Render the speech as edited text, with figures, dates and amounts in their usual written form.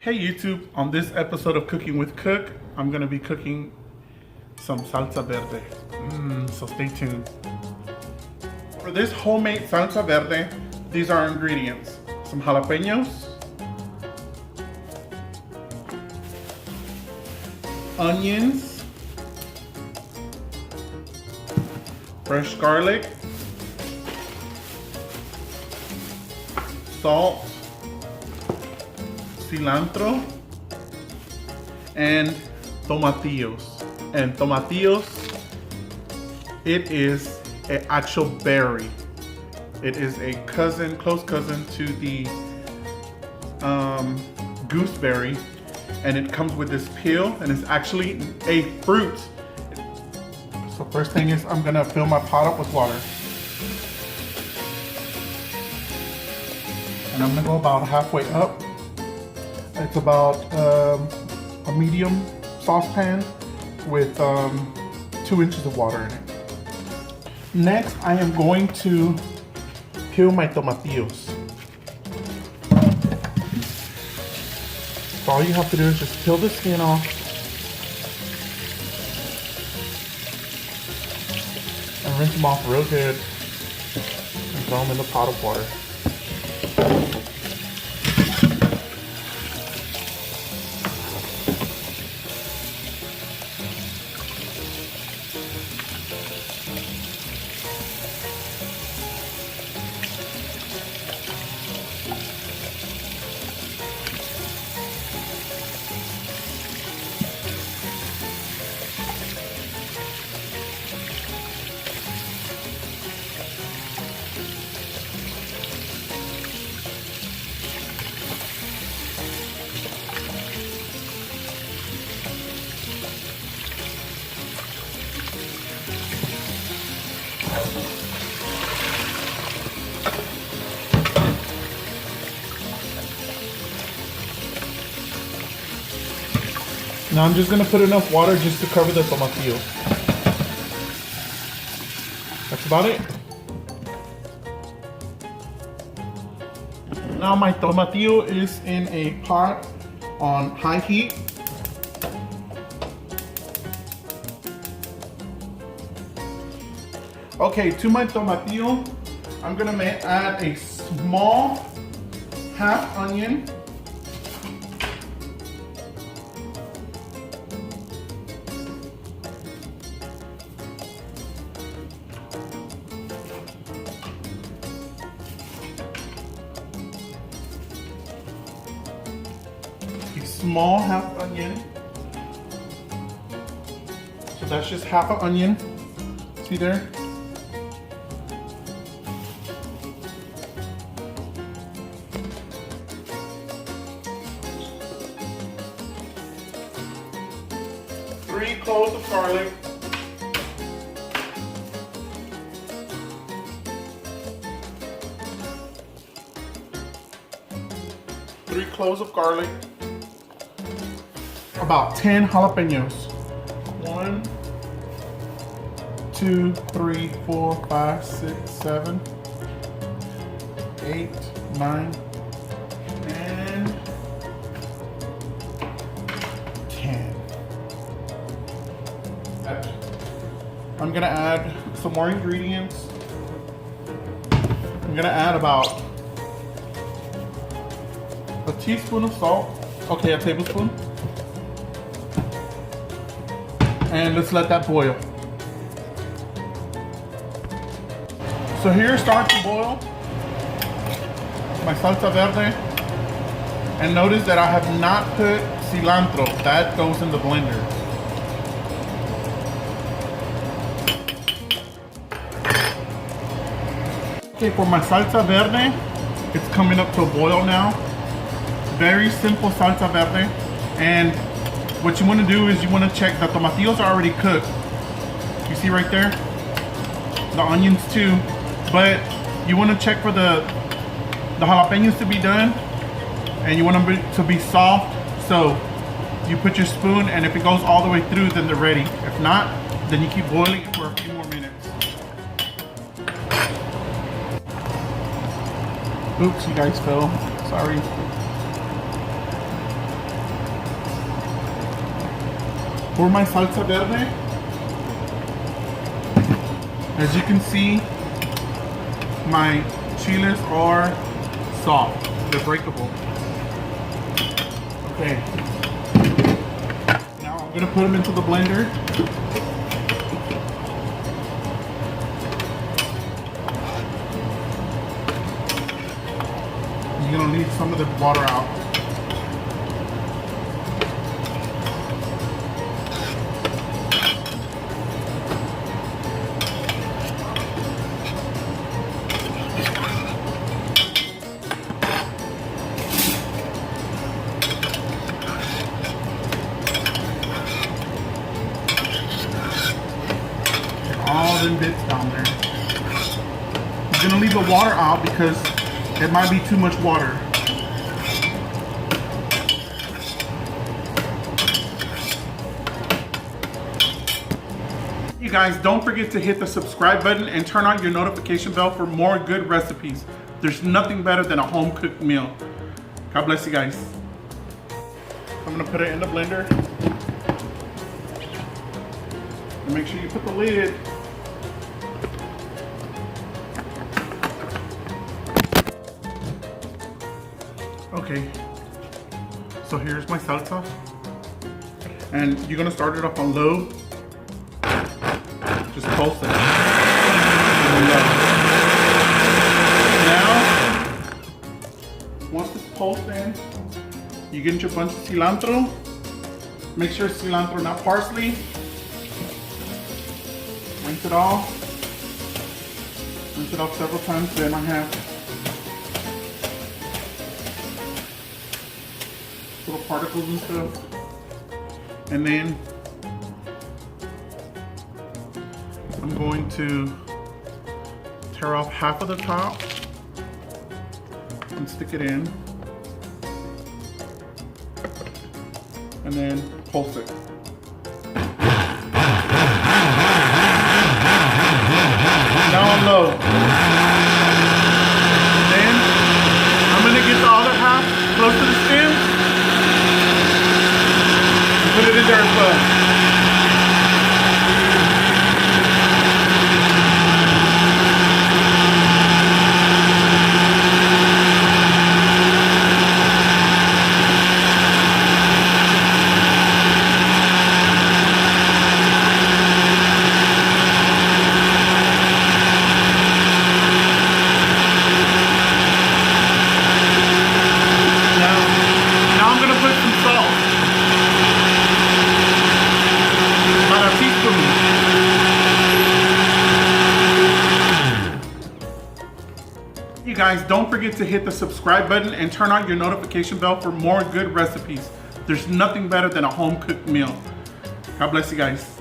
Hey YouTube, on this episode of Cooking with Cook, I'm gonna be cooking some salsa verde. So stay tuned. For this homemade salsa verde, these are our ingredients. Some jalapeños, onions, fresh garlic, salt, cilantro, and tomatillos. And tomatillos, it is an actual berry. It is a close cousin to the gooseberry, and it comes with this peel, and it's actually a fruit. So first thing is I'm gonna fill my pot up with water. And I'm gonna go about halfway up. It's about a medium saucepan with 2 inches of water in it. Next, I am going to peel my tomatillos. So all you have to do is just peel the skin off and rinse them off real good and throw them in the pot of water. Now I'm just going to put enough water just to cover the tomatillo. That's about it. Now my tomatillo is in a pot on high heat. Okay, to my tomatillo, I'm going to add a small half onion. Small half onion. So that's just half an onion. See there? Three cloves of garlic. Three cloves of garlic. About 10 jalapeños. 1, 2, 3, 4, 5, 6, 7, 8, 9, and 10. I'm gonna add some more ingredients. I'm gonna add about a teaspoon of salt. Okay, a tablespoon. And let's let that boil. So here starts to boil my salsa verde. And notice that I have not put cilantro. That goes in the blender. Okay, for my salsa verde, it's coming up to a boil now. Very simple salsa verde. And what you want to do is you want to check the tomatillos are already cooked. You see right there? The onions too. But you want to check for the jalapeños to be done. And you want them to be soft. So you put your spoon, and if it goes all the way through, then they're ready. If not, then you keep boiling for a few more minutes. Oops, you guys fell. Sorry. For my salsa verde, as you can see, my chiles are soft. They're breakable. Okay. Now I'm gonna put them into the blender. You're gonna leave some of the water out. All them bits down there. You're gonna leave the water out because it might be too much water. You guys, don't forget to hit the subscribe button and turn on your notification bell for more good recipes. There's nothing better than a home cooked meal. God bless you guys. I'm gonna put it in the blender. And make sure you put the lid. Okay, so here's my salsa, and you're gonna start it off on low. Just pulse it. Now, once it's pulsed in, you get your bunch of cilantro. Make sure it's cilantro, not parsley. Rinse it off. Rinse it off several times. Then I have little particles and stuff. And then I'm going to tear off half of the top and stick it in. And then pulse it. Now on low. Then I'm gonna get the other half close to the stem. Put it in there as well. Now I'm gonna put some salt. You guys, don't forget to hit the subscribe button and turn on your notification bell for more good recipes. There's nothing better than a home cooked meal. God bless you guys.